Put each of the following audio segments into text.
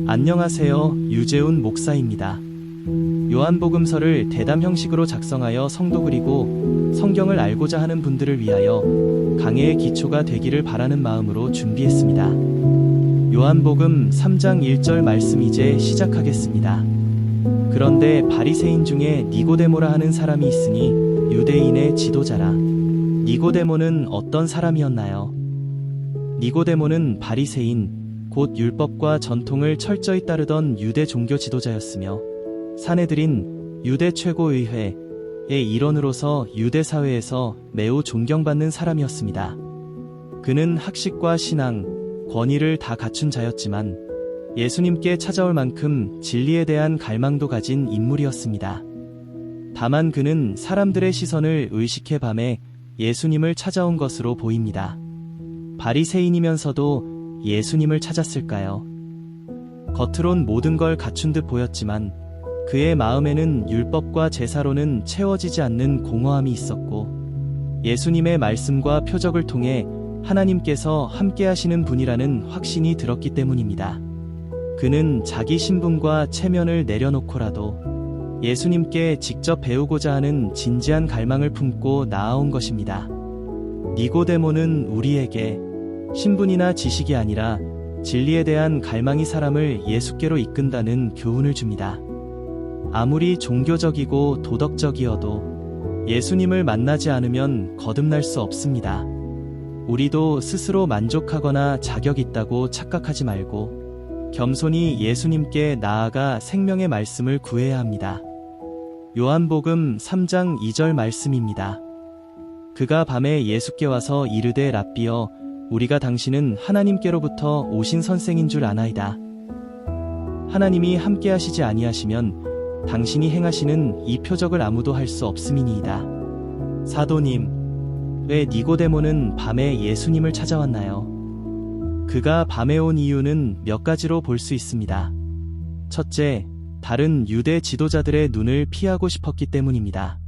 안녕하세요. 유재훈 목사입니다. 요한복음서를 대담 형식으로 작성하여 성도 그리고 성경을 알고자 하는 분들을 위하여 강해의 기초가 되기를 바라는 마음으로 준비했습니다. 요한복음 3장 1절 말씀 이제 시작하겠습니다. 그런데 바리새인 중에 니고데모라 하는 사람이 있으니 유대인의 지도자라. 니고데모는 어떤 사람이었나요? 니고데모는 바리새인 곧 율법과 전통을 철저히 따르던 유대 종교 지도자였으며 사내들인 유대 최고의회의 일원으로서 유대 사회에서 매우 존경받는 사람이었습니다. 그는 학식과 신앙, 권위를 다 갖춘 자였지만 예수님께 찾아올 만큼 진리에 대한 갈망도 가진 인물이었습니다. 다만 그는 사람들의 시선을 의식해 밤에 예수님을 찾아온 것으로 보입니다. 바리새인이면서도 예수님을 찾았을까요? 겉으론 모든 걸 갖춘 듯 보였지만 그의 마음에는 율법과 제사로는 채워지지 않는 공허함이 있었고 예수님의 말씀과 표적을 통해 하나님께서 함께 하시는 분이라는 확신이 들었기 때문입니다. 그는 자기 신분과 체면을 내려놓고라도 예수님께 직접 배우고자 하는 진지한 갈망을 품고 나아온 것입니다. 니고데모는 우리에게 신분이나 지식이 아니라 진리에 대한 갈망이 사람을 예수께로 이끈다는 교훈을 줍니다. 아무리 종교적이고 도덕적이어도 예수님을 만나지 않으면 거듭날 수 없습니다. 우리도 스스로 만족하거나 자격 있다고 착각하지 말고 겸손히 예수님께 나아가 생명의 말씀을 구해야 합니다. 요한복음 3장 2절 말씀입니다. 그가 밤에 예수께 와서 이르되 랍비여 우리가 당신은 하나님께로부터 오신 선생인 줄 아나이다. 하나님이 함께 하시지 아니하시면 당신이 행하시는 이 표적을 아무도 할 수 없음이니이다. 사도님, 왜 니고데모는 밤에 예수님을 찾아왔나요? 그가 밤에 온 이유는 몇 가지로 볼 수 있습니다. 첫째, 다른 유대 지도자들의 눈을 피하고 싶었기 때문입니다.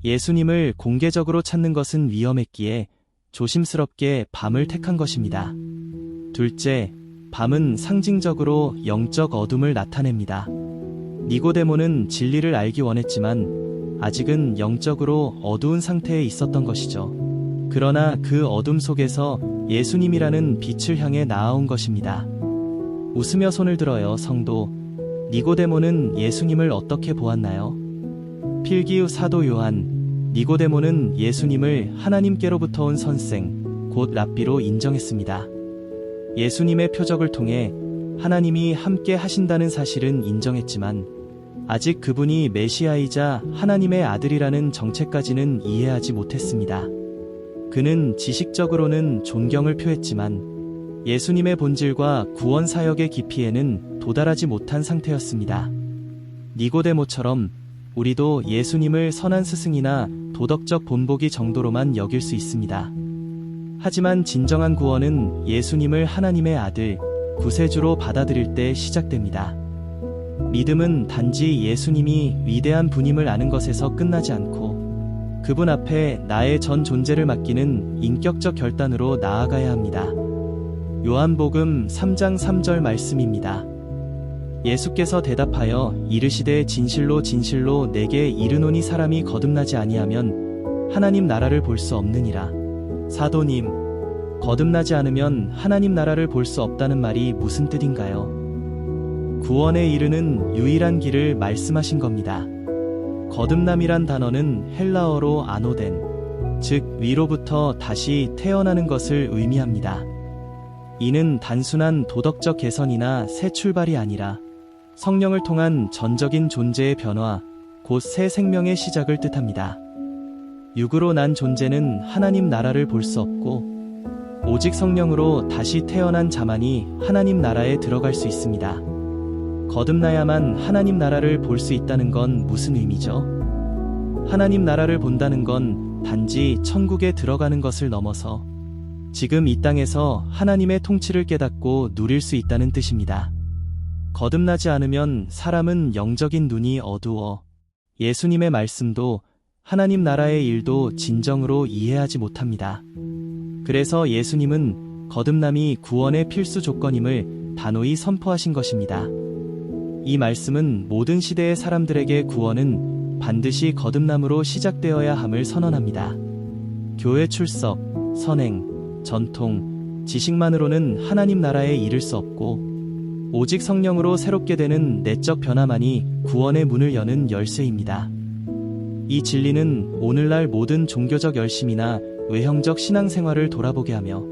예수님을 공개적으로 찾는 것은 위험했기에 조심스럽게 밤을 택한 것입니다. 둘째, 밤은 상징적으로 영적 어둠을 나타냅니다. 니고데모는 진리를 알기 원했지만 아직은 영적으로 어두운 상태에 있었던 것이죠. 그러나 그 어둠 속에서 예수님이라는 빛을 향해 나아온 것입니다. 웃으며 손을 들어요, 성도. 니고데모는 예수님을 어떻게 보았나요? 필기 사도 요한, 니고데모는 예수님을 하나님께로부터 온 선생, 곧 랍비로 인정했습니다. 예수님의 표적을 통해 하나님이 함께 하신다는 사실은 인정했지만 아직 그분이 메시아이자 하나님의 아들이라는 정체까지는 이해하지 못했습니다. 그는 지식적으로는 존경을 표했지만 예수님의 본질과 구원 사역의 깊이에는 도달하지 못한 상태였습니다. 니고데모처럼 우리도 예수님을 선한 스승이나 도덕적 본보기 정도로만 여길 수 있습니다. 하지만 진정한 구원은 예수님을 하나님의 아들, 구세주로 받아들일 때 시작됩니다. 믿음은 단지 예수님이 위대한 분임을 아는 것에서 끝나지 않고 그분 앞에 나의 전 존재를 맡기는 인격적 결단으로 나아가야 합니다. 요한복음 3장 3절 말씀입니다. 예수께서 대답하여 이르시되 진실로 진실로 내게 이르노니 사람이 거듭나지 아니하면 하나님 나라를 볼 수 없느니라. 사도님, 거듭나지 않으면 하나님 나라를 볼 수 없다는 말이 무슨 뜻인가요? 구원에 이르는 유일한 길을 말씀하신 겁니다. 거듭남이란 단어는 헬라어로 아노덴, 즉 위로부터 다시 태어나는 것을 의미합니다. 이는 단순한 도덕적 개선이나 새 출발이 아니라 성령을 통한 전적인 존재의 변화, 곧 새 생명의 시작을 뜻합니다. 육으로 난 존재는 하나님 나라를 볼 수 없고 오직 성령으로 다시 태어난 자만이 하나님 나라에 들어갈 수 있습니다. 거듭나야만 하나님 나라를 볼 수 있다는 건 무슨 의미죠? 하나님 나라를 본다는 건 단지 천국에 들어가는 것을 넘어서 지금 이 땅에서 하나님의 통치를 깨닫고 누릴 수 있다는 뜻입니다. 거듭나지 않으면 사람은 영적인 눈이 어두워 예수님의 말씀도 하나님 나라의 일도 진정으로 이해하지 못합니다. 그래서 예수님은 거듭남이 구원의 필수 조건임을 단호히 선포하신 것입니다. 이 말씀은 모든 시대의 사람들에게 구원은 반드시 거듭남으로 시작되어야 함을 선언합니다. 교회 출석, 선행, 전통, 지식만으로는 하나님 나라에 이를 수 없고 오직 성령으로 새롭게 되는 내적 변화만이 구원의 문을 여는 열쇠입니다. 이 진리는 오늘날 모든 종교적 열심이나 외형적 신앙생활을 돌아보게 하며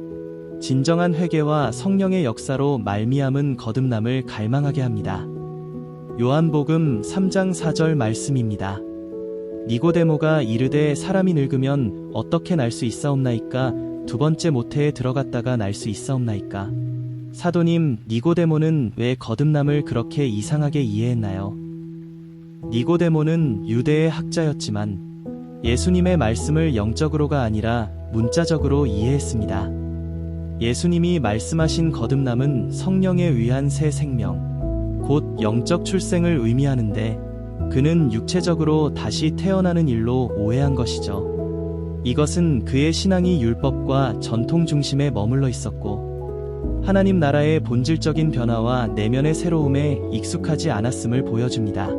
진정한 회개와 성령의 역사로 말미암은 거듭남을 갈망하게 합니다. 요한복음 3장 4절 말씀입니다. 니고데모가 이르되 사람이 늙으면 어떻게 날 수 있사옵나이까? 두 번째 모태에 들어갔다가 날 수 있사옵나이까? 사도님, 니고데모는 왜 거듭남을 그렇게 이상하게 이해했나요? 니고데모는 유대의 학자였지만 예수님의 말씀을 영적으로가 아니라 문자적으로 이해했습니다. 예수님이 말씀하신 거듭남은 성령에 의한 새 생명, 곧 영적 출생을 의미하는데 그는 육체적으로 다시 태어나는 일로 오해한 것이죠. 이것은 그의 신앙이 율법과 전통 중심에 머물러 있었고 하나님 나라의 본질적인 변화와 내면의 새로움에 익숙하지 않았음을 보여줍니다.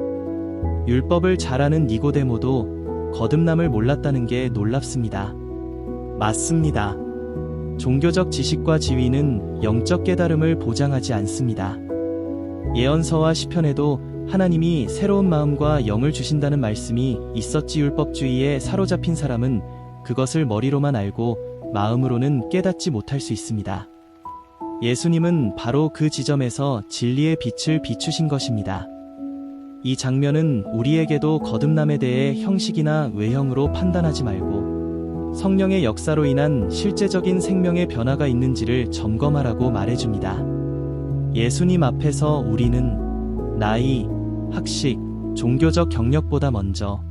율법을 잘 아는 니고데모도 거듭남을 몰랐다는 게 놀랍습니다. 맞습니다. 종교적 지식과 지위는 영적 깨달음을 보장하지 않습니다. 예언서와 시편에도 하나님이 새로운 마음과 영을 주신다는 말씀이 있었지. 율법주의에 사로잡힌 사람은 그것을 머리로만 알고 마음으로는 깨닫지 못할 수 있습니다. 예수님은 바로 그 지점에서 진리의 빛을 비추신 것입니다. 이 장면은 우리에게도 거듭남에 대해 형식이나 외형으로 판단하지 말고 성령의 역사로 인한 실제적인 생명의 변화가 있는지를 점검하라고 말해줍니다. 예수님 앞에서 우리는 나이, 학식, 종교적 경력보다 먼저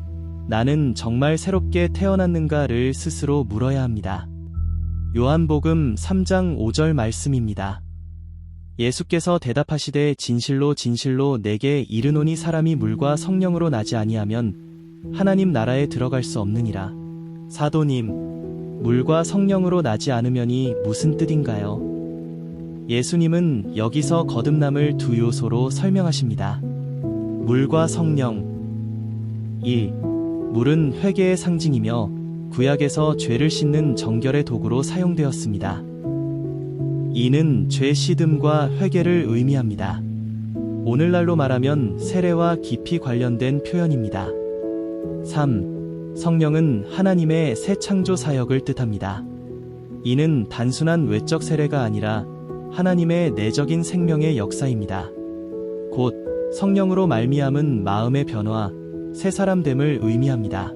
나는 정말 새롭게 태어났는가를 스스로 물어야 합니다. 요한복음 3장 5절 말씀입니다. 예수께서 대답하시되 진실로 진실로 내게 이르노니 사람이 물과 성령으로 나지 아니하면 하나님 나라에 들어갈 수 없느니라. 사도님, 물과 성령으로 나지 않으면이 무슨 뜻인가요? 예수님은 여기서 거듭남을 두 요소로 설명하십니다. 물과 성령. 1. 물은 회개의 상징이며 구약에서 죄를 씻는 정결의 도구로 사용되었습니다. 이는 죄 씻음과 회개를 의미합니다. 오늘날로 말하면 세례와 깊이 관련된 표현입니다. 3. 성령은 하나님의 새 창조 사역을 뜻합니다. 이는 단순한 외적 세례가 아니라 하나님의 내적인 생명의 역사입니다. 곧 성령으로 말미암은 마음의 변화, 새 사람됨을 의미합니다.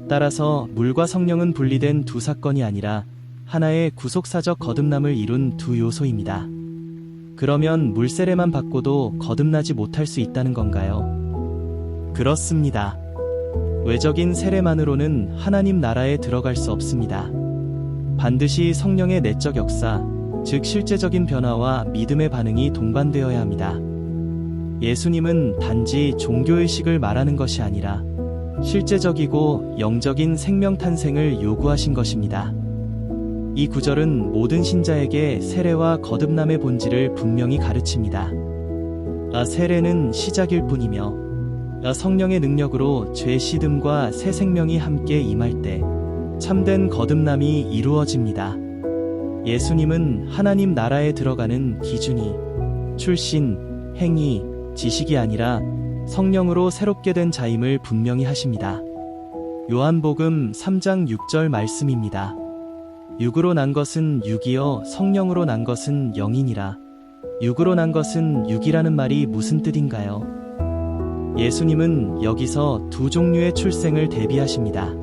따라서 물과 성령은 분리된 두 사건이 아니라 하나의 구속사적 거듭남을 이룬 두 요소입니다. 그러면 물세례만 받고도 거듭나지 못할 수 있다는 건가요? 그렇습니다. 외적인 세례만으로는 하나님 나라에 들어갈 수 없습니다. 반드시 성령의 내적 역사, 즉 실제적인 변화와 믿음의 반응이 동반되어야 합니다. 예수님은 단지 종교의식을 말하는 것이 아니라 실제적이고 영적인 생명 탄생을 요구하신 것입니다. 이 구절은 모든 신자에게 세례와 거듭남의 본질을 분명히 가르칩니다. 세례는 시작일 뿐이며 성령의 능력으로 죄 씻음과 새 생명이 함께 임할 때 참된 거듭남이 이루어집니다. 예수님은 하나님 나라에 들어가는 기준이 출신, 행위, 지식이 아니라 성령으로 새롭게 된 자임을 분명히 하십니다. 요한복음 3장 6절 말씀입니다. 육으로 난 것은 육이요 성령으로 난 것은 영이니라. 육으로 난 것은 육이라는 말이 무슨 뜻인가요? 예수님은 여기서 두 종류의 출생을 대비하십니다.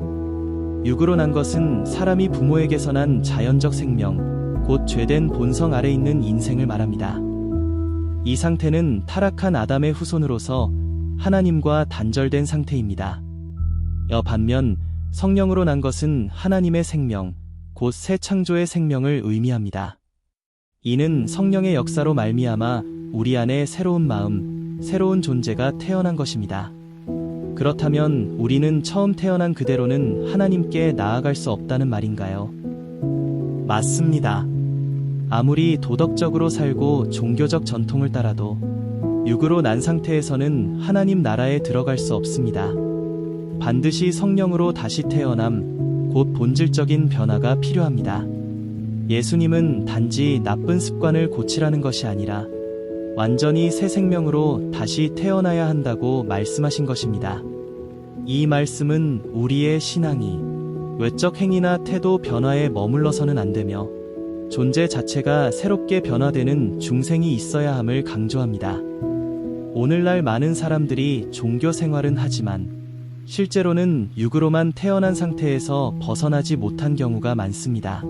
육으로 난 것은 사람이 부모에게서 난 자연적 생명, 곧 죄된 본성 아래 있는 인생을 말합니다. 이 상태는 타락한 아담의 후손으로서 하나님과 단절된 상태입니다. 반면 성령으로 난 것은 하나님의 생명, 곧 새 창조의 생명을 의미합니다. 이는 성령의 역사로 말미암아 우리 안에 새로운 마음, 새로운 존재가 태어난 것입니다. 그렇다면 우리는 처음 태어난 그대로는 하나님께 나아갈 수 없다는 말인가요? 맞습니다. 아무리 도덕적으로 살고 종교적 전통을 따라도 육으로 난 상태에서는 하나님 나라에 들어갈 수 없습니다. 반드시 성령으로 다시 태어남, 곧 본질적인 변화가 필요합니다. 예수님은 단지 나쁜 습관을 고치라는 것이 아니라 완전히 새 생명으로 다시 태어나야 한다고 말씀하신 것입니다. 이 말씀은 우리의 신앙이 외적 행위나 태도 변화에 머물러서는 안 되며 존재 자체가 새롭게 변화되는 중생이 있어야 함을 강조합니다. 오늘날 많은 사람들이 종교 생활은 하지만 실제로는 육으로만 태어난 상태에서 벗어나지 못한 경우가 많습니다.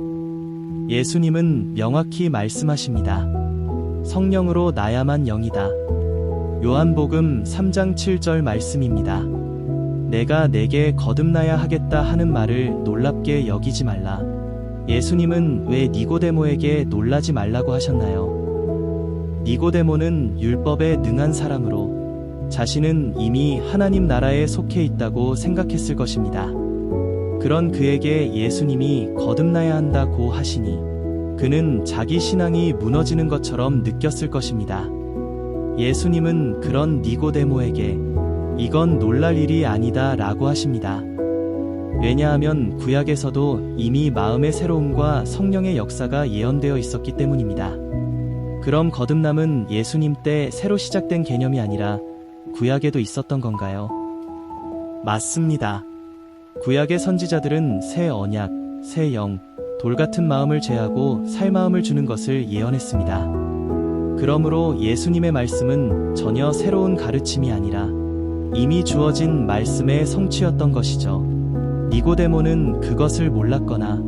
예수님은 명확히 말씀하십니다. 성령으로 나야만 영이다. 요한복음 3장 7절 말씀입니다. 내가 내게 거듭나야 하겠다 하는 말을 놀랍게 여기지 말라. 예수님은 왜 니고데모에게 놀라지 말라고 하셨나요? 니고데모는 율법에 능한 사람으로 자신은 이미 하나님 나라에 속해 있다고 생각했을 것입니다. 그런 그에게 예수님이 거듭나야 한다고 하시니 그는 자기 신앙이 무너지는 것처럼 느꼈을 것입니다. 예수님은 그런 니고데모에게 이건 놀랄 일이 아니다 라고 하십니다. 왜냐하면 구약에서도 이미 마음의 새로움과 성령의 역사가 예언되어 있었기 때문입니다. 그럼 거듭남은 예수님 때 새로 시작된 개념이 아니라 구약에도 있었던 건가요? 맞습니다. 구약의 선지자들은 새 언약, 새 영, 돌 같은 마음을 제하고 살 마음을 주는 것을 예언했습니다. 그러므로 예수님의 말씀은 전혀 새로운 가르침이 아니라 이미 주어진 말씀의 성취였던 것이죠. 니고데모는 그것을 몰랐거나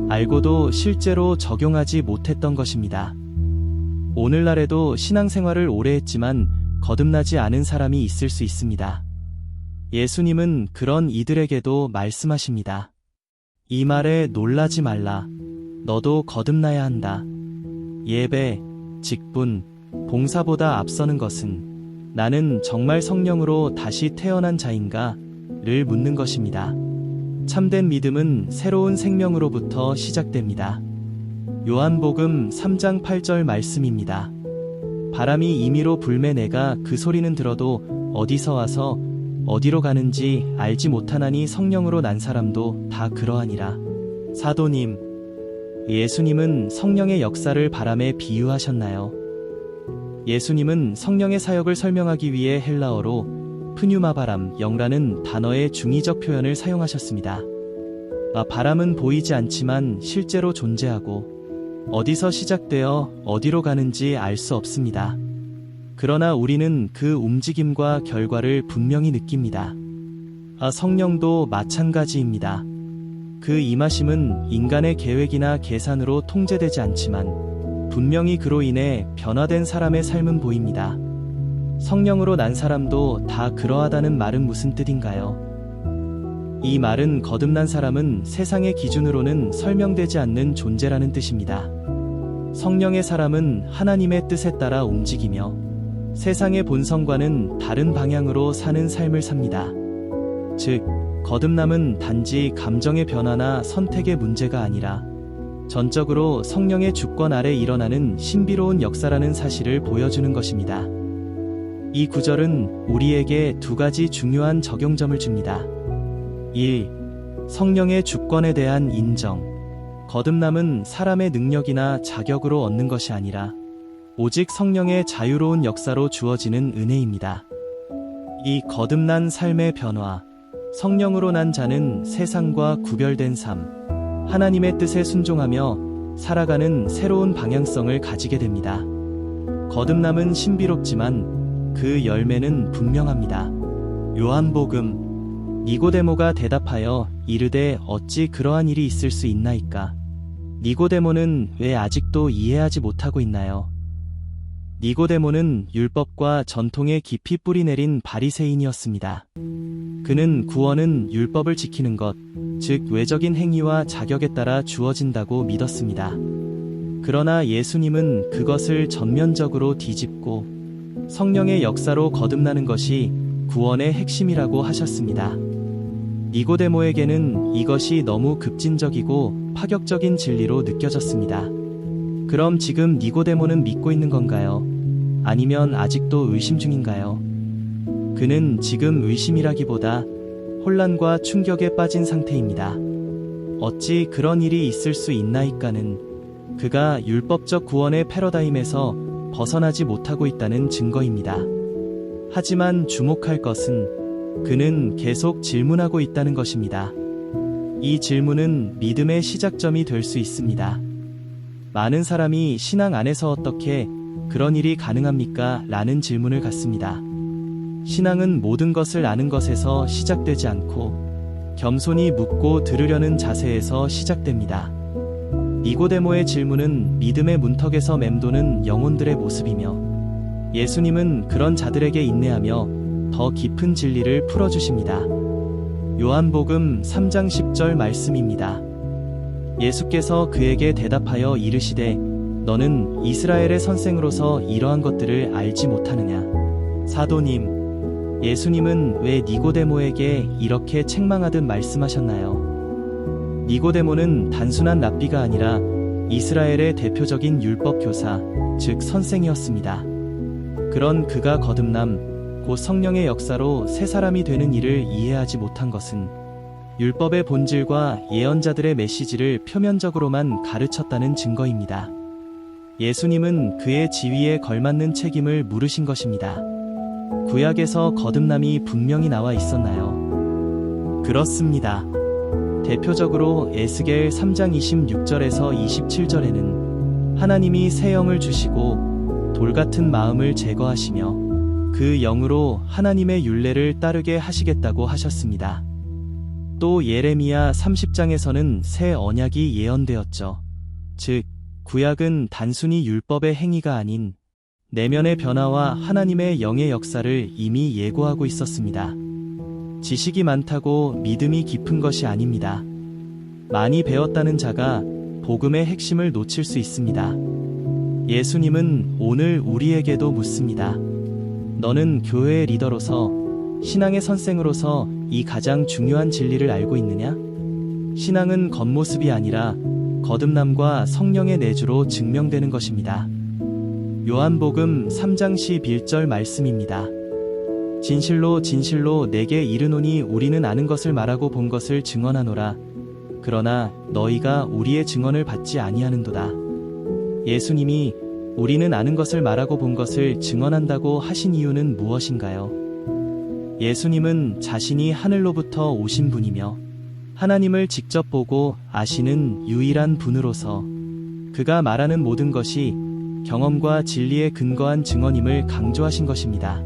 알고도 실제로 적용하지 못했던 것입니다. 오늘날에도 신앙생활을 오래 했지만 거듭나지 않은 사람이 있을 수 있습니다. 예수님은 그런 이들에게도 말씀하십니다. 이 말에 놀라지 말라. 너도 거듭나야 한다. 예배, 직분, 봉사보다 앞서는 것은 나는 정말 성령으로 다시 태어난 자인가? 를 묻는 것입니다. 참된 믿음은 새로운 생명으로부터 시작됩니다. 요한복음 3장 8절 말씀입니다. 바람이 임의로 불매 내가 그 소리는 들어도 어디서 와서 어디로 가는지 알지 못하나니 성령으로 난 사람도 다 그러하니라. 사도님, 예수님은 성령의 역사를 바람에 비유하셨나요? 예수님은 성령의 사역을 설명하기 위해 헬라어로 프뉴마바람, 영라는 단어의 중의적 표현을 사용하셨습니다. 바람은 보이지 않지만 실제로 존재하고 어디서 시작되어 어디로 가는지 알 수 없습니다. 그러나 우리는 그 움직임과 결과를 분명히 느낍니다. 성령도 마찬가지입니다. 그 임하심은 인간의 계획이나 계산으로 통제되지 않지만 분명히 그로 인해 변화된 사람의 삶은 보입니다. 성령으로 난 사람도 다 그러하다는 말은 무슨 뜻인가요? 이 말은 거듭난 사람은 세상의 기준으로는 설명되지 않는 존재라는 뜻입니다. 성령의 사람은 하나님의 뜻에 따라 움직이며 세상의 본성과는 다른 방향으로 사는 삶을 삽니다. 즉, 거듭남은 단지 감정의 변화나 선택의 문제가 아니라 전적으로 성령의 주권 아래 일어나는 신비로운 역사라는 사실을 보여주는 것입니다. 이 구절은 우리에게 두 가지 중요한 적용점을 줍니다. 1. 성령의 주권에 대한 인정. 거듭남은 사람의 능력이나 자격으로 얻는 것이 아니라 오직 성령의 자유로운 역사로 주어지는 은혜입니다. 이 거듭난 삶의 변화, 성령으로 난 자는 세상과 구별된 삶, 하나님의 뜻에 순종하며 살아가는 새로운 방향성을 가지게 됩니다. 거듭남은 신비롭지만 그 열매는 분명합니다. 요한복음, 니고데모가 대답하여 이르되 어찌 그러한 일이 있을 수 있나이까? 니고데모는 왜 아직도 이해하지 못하고 있나요? 니고데모는 율법과 전통에 깊이 뿌리내린 바리새인이었습니다. 그는 구원은 율법을 지키는 것, 즉 외적인 행위와 자격에 따라 주어진다고 믿었습니다. 그러나 예수님은 그것을 전면적으로 뒤집고 성령의 역사로 거듭나는 것이 구원의 핵심이라고 하셨습니다. 니고데모에게는 이것이 너무 급진적이고 파격적인 진리로 느껴졌습니다. 그럼 지금 니고데모는 믿고 있는 건가요? 아니면 아직도 의심 중인가요? 그는 지금 의심이라기보다 혼란과 충격에 빠진 상태입니다. 어찌 그런 일이 있을 수 있나이까는 그가 율법적 구원의 패러다임에서 벗어나지 못하고 있다는 증거입니다. 하지만 주목할 것은 그는 계속 질문하고 있다는 것입니다. 이 질문은 믿음의 시작점이 될 수 있습니다. 많은 사람이 신앙 안에서 어떻게 그런 일이 가능합니까? 라는 질문을 갖습니다. 신앙은 모든 것을 아는 것에서 시작되지 않고 겸손히 묻고 들으려는 자세에서 시작됩니다. 니고데모의 질문은 믿음의 문턱에서 맴도는 영혼들의 모습이며 예수님은 그런 자들에게 인내하며 더 깊은 진리를 풀어주십니다. 요한복음 3장 10절 말씀입니다. 예수께서 그에게 대답하여 이르시되 너는 이스라엘의 선생으로서 이러한 것들을 알지 못하느냐? 사도님, 예수님은 왜 니고데모에게 이렇게 책망하듯 말씀하셨나요? 니고데모는 단순한 랍비가 아니라 이스라엘의 대표적인 율법 교사, 즉 선생이었습니다. 그런 그가 거듭남, 곧 성령의 역사로 새 사람이 되는 일을 이해하지 못한 것은 율법의 본질과 예언자들의 메시지를 표면적으로만 가르쳤다는 증거입니다. 예수님은 그의 지위에 걸맞는 책임을 물으신 것입니다. 구약에서 거듭남이 분명히 나와 있었나요? 그렇습니다. 대표적으로 에스겔 3장 26절에서 27절에는 하나님이 새 영을 주시고 돌같은 마음을 제거하시며 그 영으로 하나님의 율례를 따르게 하시겠다고 하셨습니다. 또 예레미야 30장에서는 새 언약이 예언되었죠. 즉, 구약은 단순히 율법의 행위가 아닌 내면의 변화와 하나님의 영의 역사를 이미 예고하고 있었습니다. 지식이 많다고 믿음이 깊은 것이 아닙니다. 많이 배웠다는 자가 복음의 핵심을 놓칠 수 있습니다. 예수님은 오늘 우리에게도 묻습니다. 너는 교회의 리더로서, 신앙의 선생으로서 이 가장 중요한 진리를 알고 있느냐? 신앙은 겉모습이 아니라 거듭남과 성령의 내주로 증명되는 것입니다. 요한복음 3장 11절 말씀입니다. 진실로 진실로 내게 이르노니 우리는 아는 것을 말하고 본 것을 증언하노라. 그러나 너희가 우리의 증언을 받지 아니하는도다. 예수님이 우리는 아는 것을 말하고 본 것을 증언한다고 하신 이유는 무엇인가요? 예수님은 자신이 하늘로부터 오신 분이며 하나님을 직접 보고 아시는 유일한 분으로서 그가 말하는 모든 것이 경험과 진리에 근거한 증언임을 강조하신 것입니다.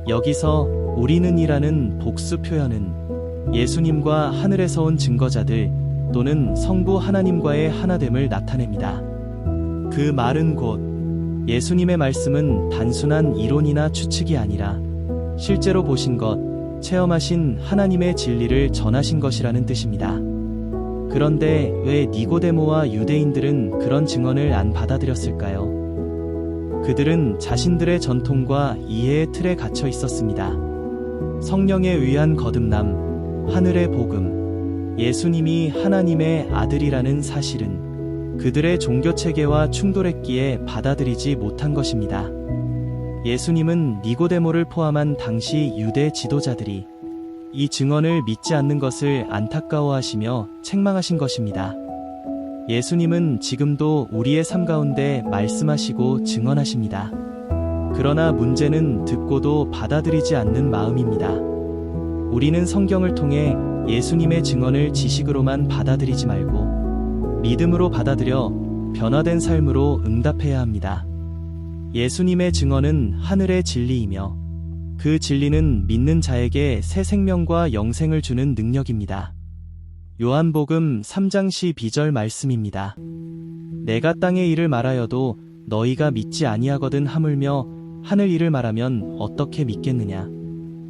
여기서 우리는이라는 복수 표현은 예수님과 하늘에서 온 증거자들 또는 성부 하나님과의 하나됨을 나타냅니다. 그 말은 곧 예수님의 말씀은 단순한 이론이나 추측이 아니라 실제로 보신 것, 체험하신 하나님의 진리를 전하신 것이라는 뜻입니다. 그런데 왜 니고데모와 유대인들은 그런 증언을 안 받아들였을까요? 그들은 자신들의 전통과 이해의 틀에 갇혀 있었습니다. 성령에 의한 거듭남, 하늘의 복음, 예수님이 하나님의 아들이라는 사실은 그들의 종교 체계와 충돌했기에 받아들이지 못한 것입니다. 예수님은 니고데모를 포함한 당시 유대 지도자들이 이 증언을 믿지 않는 것을 안타까워하시며 책망하신 것입니다. 예수님은 지금도 우리의 삶 가운데 말씀하시고 증언하십니다. 그러나 문제는 듣고도 받아들이지 않는 마음입니다. 우리는 성경을 통해 예수님의 증언을 지식으로만 받아들이지 말고 믿음으로 받아들여 변화된 삶으로 응답해야 합니다. 예수님의 증언은 하늘의 진리이며 그 진리는 믿는 자에게 새 생명과 영생을 주는 능력입니다. 요한복음 3장 12절 말씀입니다. 내가 땅의 일을 말하여도 너희가 믿지 아니하거든 하물며 하늘 일을 말하면 어떻게 믿겠느냐?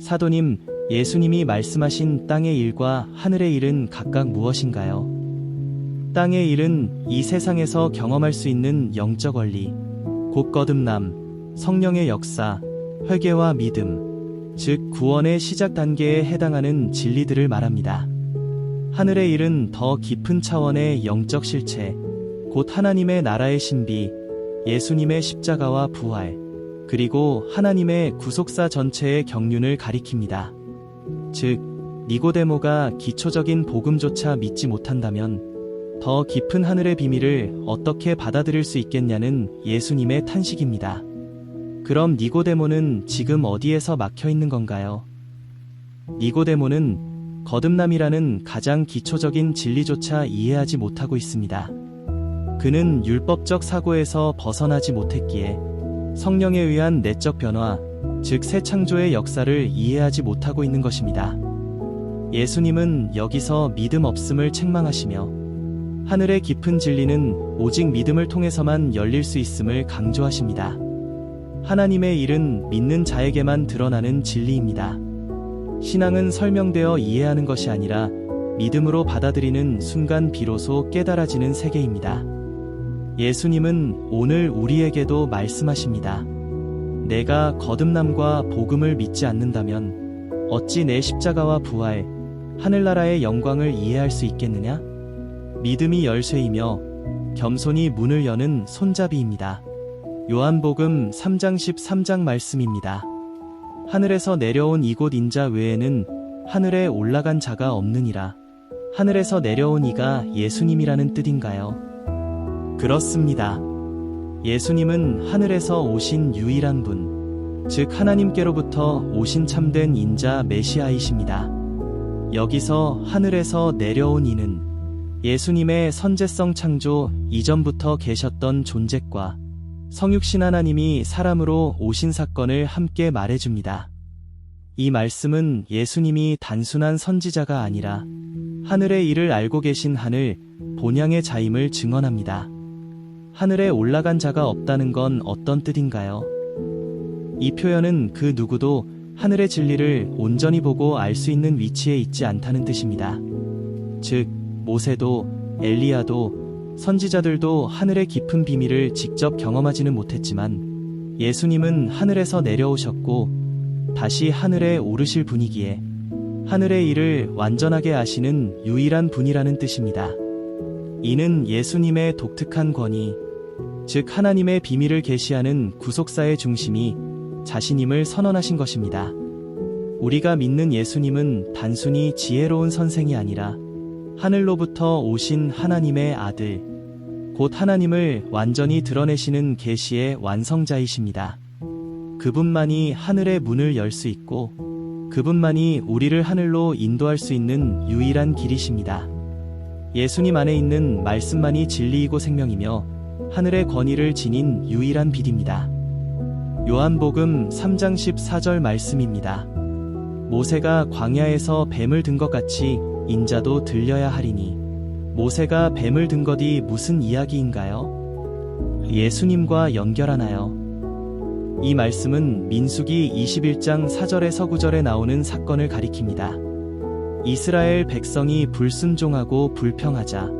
사도님, 예수님이 말씀하신 땅의 일과 하늘의 일은 각각 무엇인가요? 땅의 일은 이 세상에서 경험할 수 있는 영적 원리, 곧 거듭남, 성령의 역사, 회개와 믿음, 즉 구원의 시작 단계에 해당하는 진리들을 말합니다. 하늘의 일은 더 깊은 차원의 영적 실체, 곧 하나님의 나라의 신비, 예수님의 십자가와 부활, 그리고 하나님의 구속사 전체의 경륜을 가리킵니다. 즉, 니고데모가 기초적인 복음조차 믿지 못한다면 더 깊은 하늘의 비밀을 어떻게 받아들일 수 있겠냐는 예수님의 탄식입니다. 그럼 니고데모는 지금 어디에서 막혀 있는 건가요? 니고데모는 거듭남이라는 가장 기초적인 진리조차 이해하지 못하고 있습니다. 그는 율법적 사고에서 벗어나지 못했기에 성령에 의한 내적 변화, 즉 새 창조의 역사를 이해하지 못하고 있는 것입니다. 예수님은 여기서 믿음 없음을 책망하시며 하늘의 깊은 진리는 오직 믿음을 통해서만 열릴 수 있음을 강조하십니다. 하나님의 일은 믿는 자에게만 드러나는 진리입니다. 신앙은 설명되어 이해하는 것이 아니라 믿음으로 받아들이는 순간 비로소 깨달아지는 세계입니다. 예수님은 오늘 우리에게도 말씀하십니다. 내가 거듭남과 복음을 믿지 않는다면 어찌 내 십자가와 부활, 하늘나라의 영광을 이해할 수 있겠느냐? 믿음이 열쇠이며 겸손이 문을 여는 손잡이입니다. 요한복음 3장 13장 말씀입니다. 하늘에서 내려온 이곳 인자 외에는 하늘에 올라간 자가 없느니라. 하늘에서 내려온 이가 예수님이라는 뜻인가요? 그렇습니다. 예수님은 하늘에서 오신 유일한 분, 즉 하나님께로부터 오신 참된 인자 메시아이십니다. 여기서 하늘에서 내려온 이는 예수님의 선제성 창조 이전부터 계셨던 존재과 성육신 하나님이 사람으로 오신 사건을 함께 말해줍니다. 이 말씀은 예수님이 단순한 선지자가 아니라 하늘의 일을 알고 계신 하늘 본향의 자임을 증언합니다. 하늘에 올라간 자가 없다는 건 어떤 뜻인가요? 이 표현은 그 누구도 하늘의 진리를 온전히 보고 알 수 있는 위치에 있지 않다는 뜻입니다. 즉, 모세도 엘리야도 선지자들도 하늘의 깊은 비밀을 직접 경험하지는 못했지만 예수님은 하늘에서 내려오셨고 다시 하늘에 오르실 분이기에 하늘의 일을 완전하게 아시는 유일한 분이라는 뜻입니다. 이는 예수님의 독특한 권위, 즉 하나님의 비밀을 계시하는 구속사의 중심이 자신임을 선언하신 것입니다. 우리가 믿는 예수님은 단순히 지혜로운 선생이 아니라 하늘로부터 오신 하나님의 아들, 곧 하나님을 완전히 드러내시는 계시의 완성자이십니다. 그분만이 하늘의 문을 열 수 있고 그분만이 우리를 하늘로 인도할 수 있는 유일한 길이십니다. 예수님 안에 있는 말씀만이 진리이고 생명이며 하늘의 권위를 지닌 유일한 빛입니다. 요한복음 3장 14절 말씀입니다. 모세가 광야에서 뱀을 든 것 같이 인자도 들려야 하리니. 모세가 뱀을 든 것이 무슨 이야기인가요? 예수님과 연결하나요? 이 말씀은 민수기 21장 4절에 서구절에 나오는 사건을 가리킵니다. 이스라엘 백성이 불순종하고 불평하자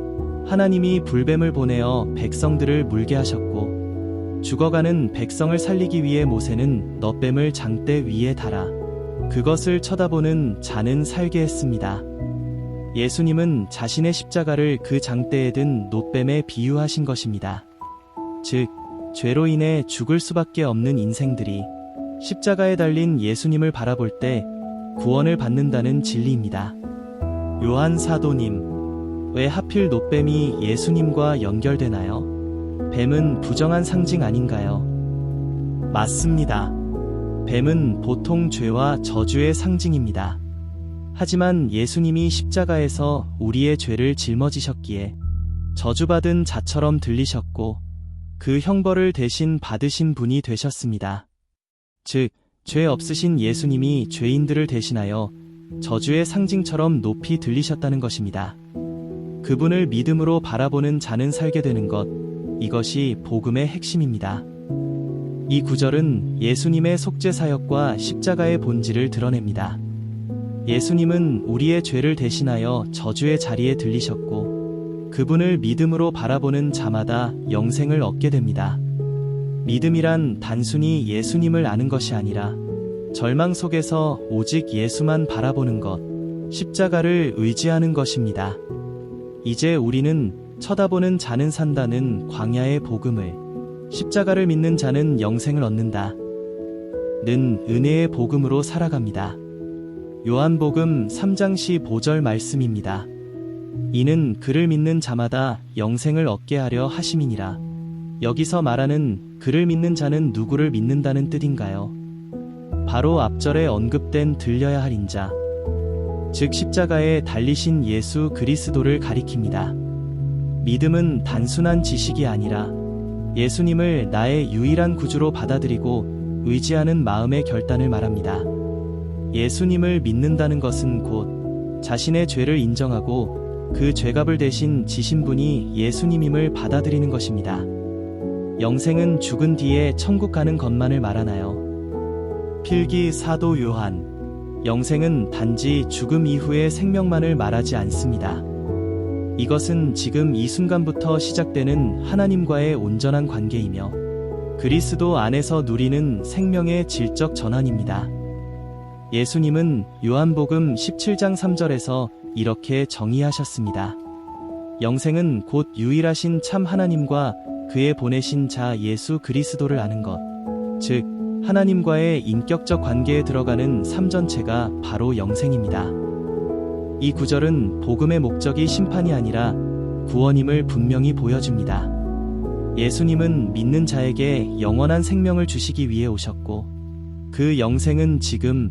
하나님이 불뱀을 보내어 백성들을 물게 하셨고 죽어가는 백성을 살리기 위해 모세는 넛뱀을 장대 위에 달아 그것을 쳐다보는 자는 살게 했습니다. 예수님은 자신의 십자가를 그 장대에 든 놋뱀에 비유하신 것입니다. 즉, 죄로 인해 죽을 수밖에 없는 인생들이 십자가에 달린 예수님을 바라볼 때 구원을 받는다는 진리입니다. 요한 사도님, 왜 하필 놋뱀이 예수님과 연결되나요? 뱀은 부정한 상징 아닌가요? 맞습니다. 뱀은 보통 죄와 저주의 상징입니다. 하지만 예수님이 십자가에서 우리의 죄를 짊어지셨기에 저주받은 자처럼 들리셨고 그 형벌을 대신 받으신 분이 되셨습니다. 즉, 죄 없으신 예수님이 죄인들을 대신하여 저주의 상징처럼 높이 들리셨다는 것입니다. 그분을 믿음으로 바라보는 자는 살게 되는 것, 이것이 복음의 핵심입니다. 이 구절은 예수님의 속죄 사역과 십자가의 본질을 드러냅니다. 예수님은 우리의 죄를 대신하여 저주의 자리에 들리셨고 그분을 믿음으로 바라보는 자마다 영생을 얻게 됩니다. 믿음이란 단순히 예수님을 아는 것이 아니라 절망 속에서 오직 예수만 바라보는 것, 십자가를 의지하는 것입니다. 이제 우리는 쳐다보는 자는 산다는 광야의 복음을, 십자가를 믿는 자는 영생을 얻는다 는 은혜의 복음으로 살아갑니다. 요한복음 3장 15절 말씀입니다. 이는 그를 믿는 자마다 영생을 얻게 하려 하심이니라. 여기서 말하는 그를 믿는 자는 누구를 믿는다는 뜻인가요? 바로 앞절에 언급된 들려야 할 인자, 즉 십자가에 달리신 예수 그리스도를 가리킵니다. 믿음은 단순한 지식이 아니라 예수님을 나의 유일한 구주로 받아들이고 의지하는 마음의 결단을 말합니다. 예수님을 믿는다는 것은 곧 자신의 죄를 인정하고 그 죄값을 대신 지신 분이 예수님임을 받아들이는 것입니다. 영생은 죽은 뒤에 천국 가는 것만을 말하나요? 필기 사도 요한, 영생은 단지 죽음 이후의 생명만을 말하지 않습니다. 이것은 지금 이 순간부터 시작되는 하나님과의 온전한 관계이며 그리스도 안에서 누리는 생명의 질적 전환입니다. 예수님은 요한복음 17장 3절에서 이렇게 정의하셨습니다. 영생은 곧 유일하신 참 하나님과 그의 보내신 자 예수 그리스도를 아는 것, 즉 하나님과의 인격적 관계에 들어가는 삶 전체가 바로 영생입니다. 이 구절은 복음의 목적이 심판이 아니라 구원임을 분명히 보여줍니다. 예수님은 믿는 자에게 영원한 생명을 주시기 위해 오셨고 그 영생은 지금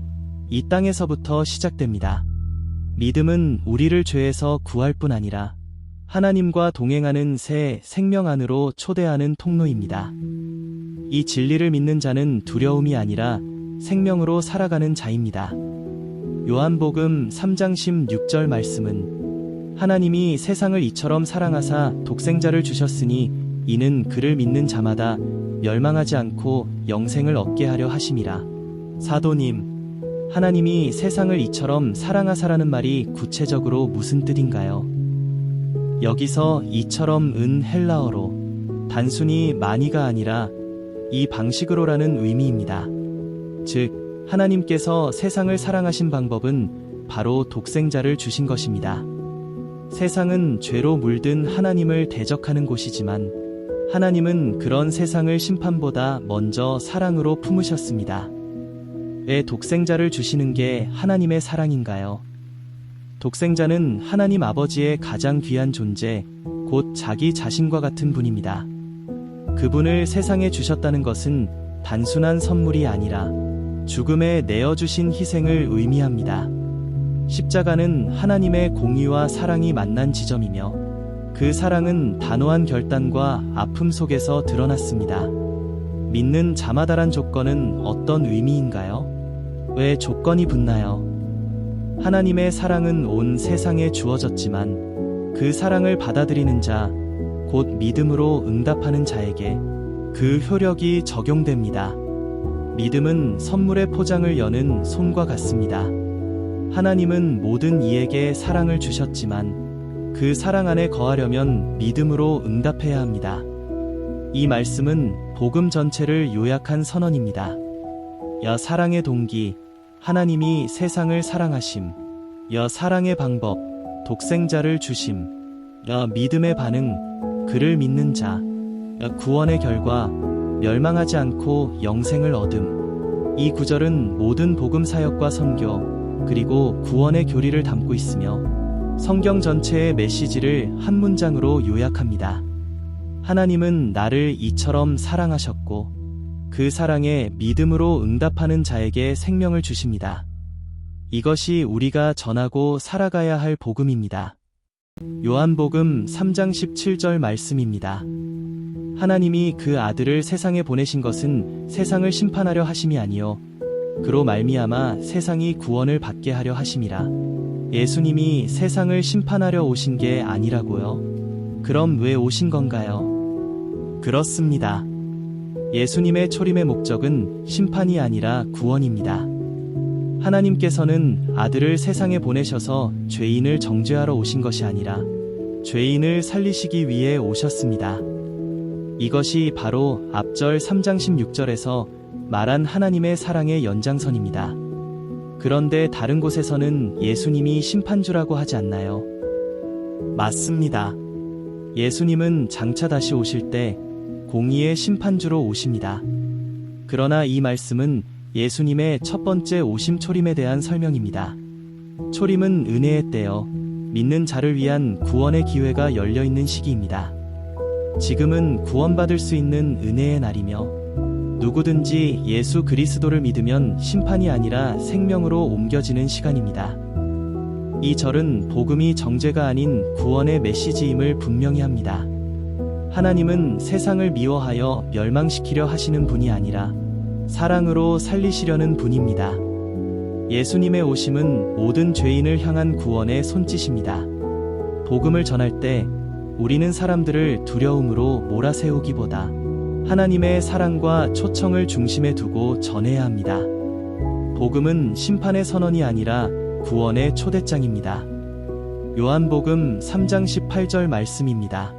이 땅에서부터 시작됩니다. 믿음은 우리를 죄에서 구할 뿐 아니라 하나님과 동행하는 새 생명 안으로 초대하는 통로입니다. 이 진리를 믿는 자는 두려움이 아니라 생명으로 살아가는 자입니다. 요한복음 3장 16절 말씀은 하나님이 세상을 이처럼 사랑하사 독생자를 주셨으니 이는 그를 믿는 자마다 멸망하지 않고 영생을 얻게 하려 하심이라. 사도님, 하나님이 세상을 이처럼 사랑하사라는 말이 구체적으로 무슨 뜻인가요? 여기서 이처럼 은 헬라어로 단순히 많이가 아니라 이 방식으로라는 의미입니다. 즉, 하나님께서 세상을 사랑하신 방법은 바로 독생자를 주신 것입니다. 세상은 죄로 물든 하나님을 대적하는 곳이지만 하나님은 그런 세상을 심판보다 먼저 사랑으로 품으셨습니다. 왜 독생자를 주시는 게 하나님의 사랑인가요? 독생자는 하나님 아버지의 가장 귀한 존재, 곧 자기 자신과 같은 분입니다. 그분을 세상에 주셨다는 것은 단순한 선물이 아니라 죽음에 내어주신 희생을 의미합니다. 십자가는 하나님의 공의와 사랑이 만난 지점이며 그 사랑은 단호한 결단과 아픔 속에서 드러났습니다. 믿는 자마다란 조건은 어떤 의미인가요? 왜 조건이 붙나요? 하나님의 사랑은 온 세상에 주어졌지만 그 사랑을 받아들이는 자, 곧 믿음으로 응답하는 자에게 그 효력이 적용됩니다. 믿음은 선물의 포장을 여는 손과 같습니다. 하나님은 모든 이에게 사랑을 주셨지만 그 사랑 안에 거하려면 믿음으로 응답해야 합니다. 이 말씀은 복음 전체를 요약한 선언입니다. 야 사랑의 동기, 하나님이 세상을 사랑하심. 야 사랑의 방법, 독생자를 주심. 야 믿음의 반응, 그를 믿는 자. 야 구원의 결과, 멸망하지 않고 영생을 얻음. 이 구절은 모든 복음 사역과 선교, 그리고 구원의 교리를 담고 있으며 성경 전체의 메시지를 한 문장으로 요약합니다. 하나님은 나를 이처럼 사랑하셨고 그 사랑에 믿음으로 응답하는 자에게 생명을 주십니다. 이것이 우리가 전하고 살아가야 할 복음입니다. 요한복음 3장 17절 말씀입니다. 하나님이 그 아들을 세상에 보내신 것은 세상을 심판하려 하심이 아니요 그로 말미암아 세상이 구원을 받게 하려 하심이라. 예수님이 세상을 심판하려 오신 게 아니라고요? 그럼 왜 오신 건가요? 그렇습니다. 예수님의 초림의 목적은 심판이 아니라 구원입니다. 하나님께서는 아들을 세상에 보내셔서 죄인을 정죄하러 오신 것이 아니라 죄인을 살리시기 위해 오셨습니다. 이것이 바로 앞절 3장 16절에서 말한 하나님의 사랑의 연장선입니다. 그런데 다른 곳에서는 예수님이 심판주라고 하지 않나요? 맞습니다. 예수님은 장차 다시 오실 때 공의의 심판주로 오십니다. 그러나 이 말씀은 예수님의 첫 번째 오심 초림에 대한 설명입니다. 초림은 은혜의 때여 믿는 자를 위한 구원의 기회가 열려 있는 시기입니다. 지금은 구원받을 수 있는 은혜의 날이며 누구든지 예수 그리스도를 믿으면 심판이 아니라 생명으로 옮겨지는 시간입니다. 이 절은 복음이 정죄가 아닌 구원의 메시지임을 분명히 합니다. 하나님은 세상을 미워하여 멸망시키려 하시는 분이 아니라 사랑으로 살리시려는 분입니다. 예수님의 오심은 모든 죄인을 향한 구원의 손짓입니다. 복음을 전할 때 우리는 사람들을 두려움으로 몰아세우기보다 하나님의 사랑과 초청을 중심에 두고 전해야 합니다. 복음은 심판의 선언이 아니라 구원의 초대장입니다. 요한복음 3장 18절 말씀입니다.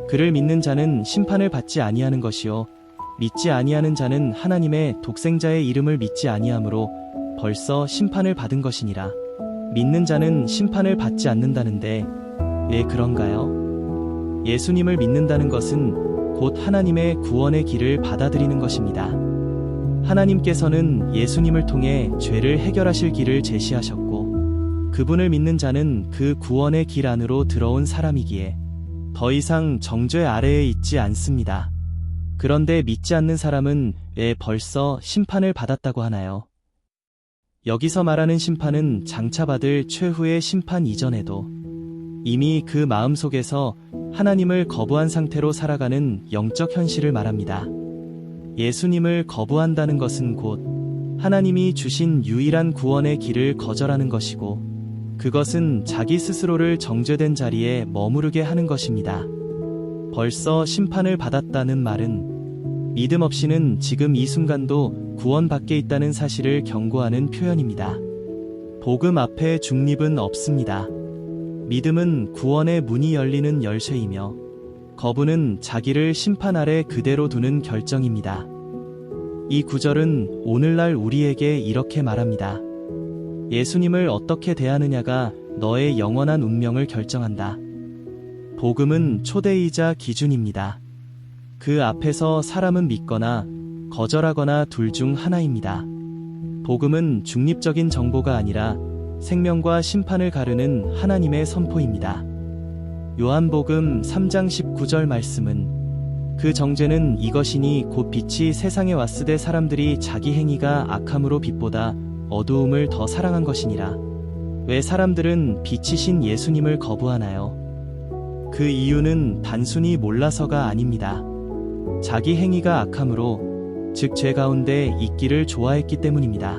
그를 믿는 자는 심판을 받지 아니하는 것이요 믿지 아니하는 자는 하나님의 독생자의 이름을 믿지 아니하므로 벌써 심판을 받은 것이니라. 믿는 자는 심판을 받지 않는다는데 왜 그런가요? 예수님을 믿는다는 것은 곧 하나님의 구원의 길을 받아들이는 것입니다. 하나님께서는 예수님을 통해 죄를 해결하실 길을 제시하셨고 그분을 믿는 자는 그 구원의 길 안으로 들어온 사람이기에 더 이상 정죄 아래에 있지 않습니다. 그런데 믿지 않는 사람은 왜 벌써 심판을 받았다고 하나요? 여기서 말하는 심판은 장차 받을 최후의 심판 이전에도 이미 그 마음속에서 하나님을 거부한 상태로 살아가는 영적 현실을 말합니다. 예수님을 거부한다는 것은 곧 하나님이 주신 유일한 구원의 길을 거절하는 것이고 그것은 자기 스스로를 정죄된 자리에 머무르게 하는 것입니다. 벌써 심판을 받았다는 말은 믿음 없이는 지금 이 순간도 구원 밖에 있다는 사실을 경고하는 표현입니다. 복음 앞에 중립은 없습니다. 믿음은 구원의 문이 열리는 열쇠이며 거부는 자기를 심판 아래 그대로 두는 결정입니다. 이 구절은 오늘날 우리에게 이렇게 말합니다. 예수님을 어떻게 대하느냐가 너의 영원한 운명을 결정한다. 복음은 초대이자 기준입니다. 그 앞에서 사람은 믿거나 거절하거나 둘 중 하나입니다. 복음은 중립적인 정보가 아니라 생명과 심판을 가르는 하나님의 선포입니다. 요한복음 3장 19절 말씀은 그 정죄는 이것이니 곧 빛이 세상에 왔으되 사람들이 자기 행위가 악함으로 빛보다 어두움을 더 사랑한 것이니라. 왜 사람들은 빛이신 예수님을 거부하나요? 그 이유는 단순히 몰라서가 아닙니다. 자기 행위가 악함으로 즉 죄 가운데 있기를 좋아했기 때문입니다.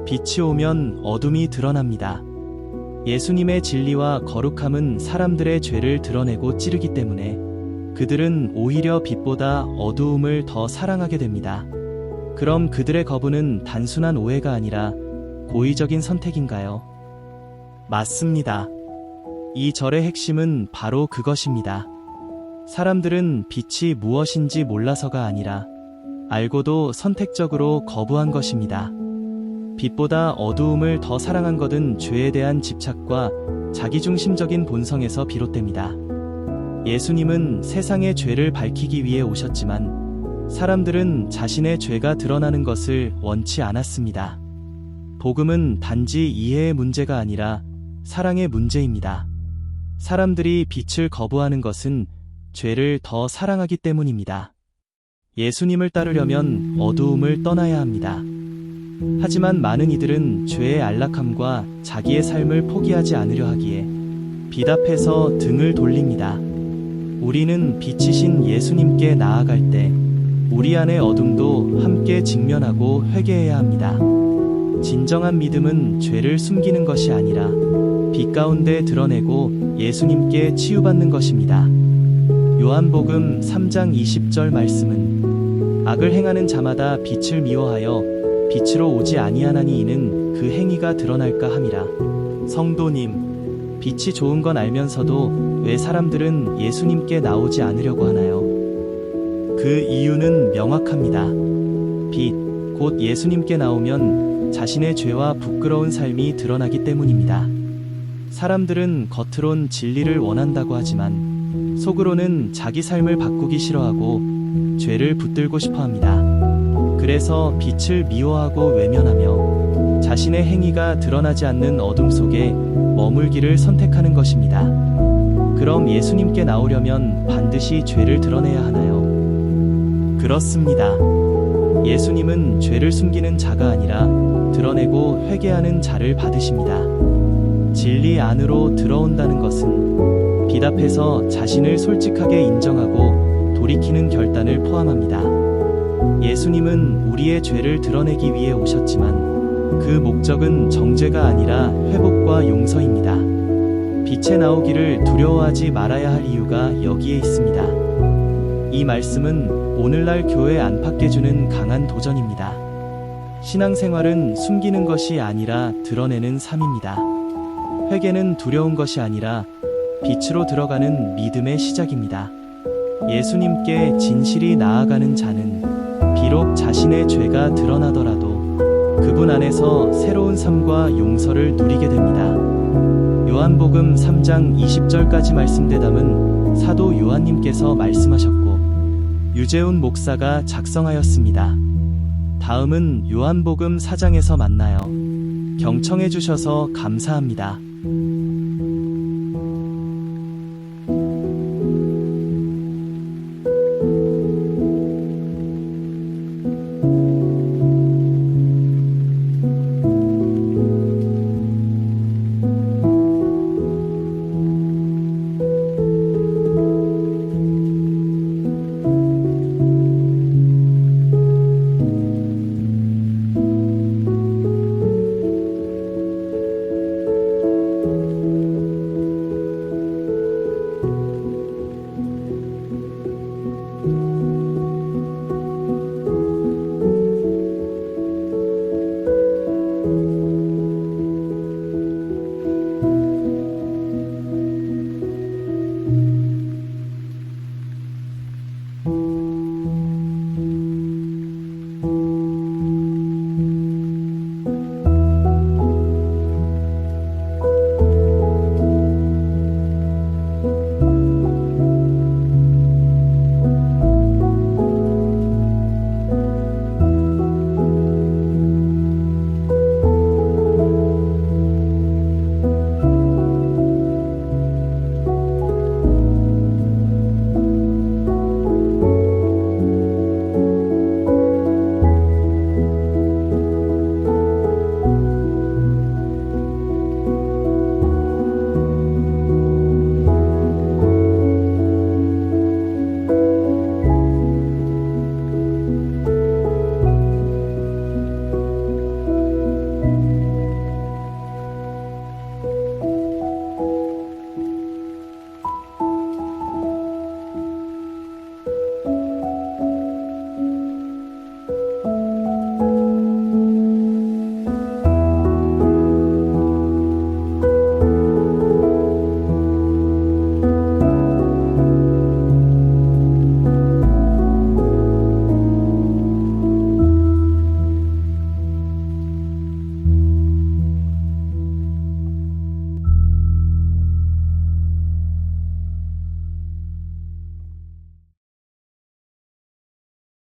빛이 오면 어둠이 드러납니다. 예수님의 진리와 거룩함은 사람들의 죄를 드러내고 찌르기 때문에 그들은 오히려 빛보다 어두움을 더 사랑하게 됩니다. 그럼 그들의 거부는 단순한 오해가 아니라 고의적인 선택인가요? 맞습니다. 이 절의 핵심은 바로 그것입니다. 사람들은 빛이 무엇인지 몰라서가 아니라 알고도 선택적으로 거부한 것입니다. 빛보다 어두움을 더 사랑한 것은 죄에 대한 집착과 자기중심적인 본성에서 비롯됩니다. 예수님은 세상의 죄를 밝히기 위해 오셨지만 사람들은 자신의 죄가 드러나는 것을 원치 않았습니다. 복음은 단지 이해의 문제가 아니라 사랑의 문제입니다. 사람들이 빛을 거부하는 것은 죄를 더 사랑하기 때문입니다. 예수님을 따르려면 어두움을 떠나야 합니다. 하지만 많은 이들은 죄의 안락함과 자기의 삶을 포기하지 않으려 하기에 빛 앞에서 등을 돌립니다. 우리는 빛이신 예수님께 나아갈 때 우리 안의 어둠도 함께 직면하고 회개해야 합니다. 진정한 믿음은 죄를 숨기는 것이 아니라 빛 가운데 드러내고 예수님께 치유받는 것입니다. 요한복음 3장 20절 말씀은 악을 행하는 자마다 빛을 미워하여 빛으로 오지 아니하나니 이는 그 행위가 드러날까 함이라. 성도님, 빛이 좋은 건 알면서도 왜 사람들은 예수님께 나오지 않으려고 하나요? 그 이유는 명확합니다. 빛, 곧 예수님께 나오면 자신의 죄와 부끄러운 삶이 드러나기 때문입니다. 사람들은 겉으론 진리를 원한다고 하지만 속으로는 자기 삶을 바꾸기 싫어하고 죄를 붙들고 싶어 합니다. 그래서 빛을 미워하고 외면하며 자신의 행위가 드러나지 않는 어둠 속에 머물기를 선택하는 것입니다. 그럼 예수님께 나오려면 반드시 죄를 드러내야 하나요? 그렇습니다. 예수님은 죄를 숨기는 자가 아니라 드러내고 회개하는 자를 받으십니다. 진리 안으로 들어온다는 것은 빛 앞에서 자신을 솔직하게 인정하고 돌이키는 결단을 포함합니다. 예수님은 우리의 죄를 드러내기 위해 오셨지만 그 목적은 정죄가 아니라 회복과 용서입니다. 빛에 나오기를 두려워하지 말아야 할 이유가 여기에 있습니다. 이 말씀은 오늘날 교회 안팎에 주는 강한 도전입니다. 신앙생활은 숨기는 것이 아니라 드러내는 삶입니다. 회개는 두려운 것이 아니라 빛으로 들어가는 믿음의 시작입니다. 예수님께 진실이 나아가는 자는 비록 자신의 죄가 드러나더라도 그분 안에서 새로운 삶과 용서를 누리게 됩니다. 요한복음 3장 20절까지 말씀대담은 사도 요한님께서 말씀하셨고 유재훈 목사가 작성하였습니다. 다음은 요한복음 4장에서 만나요. 경청해 주셔서 감사합니다.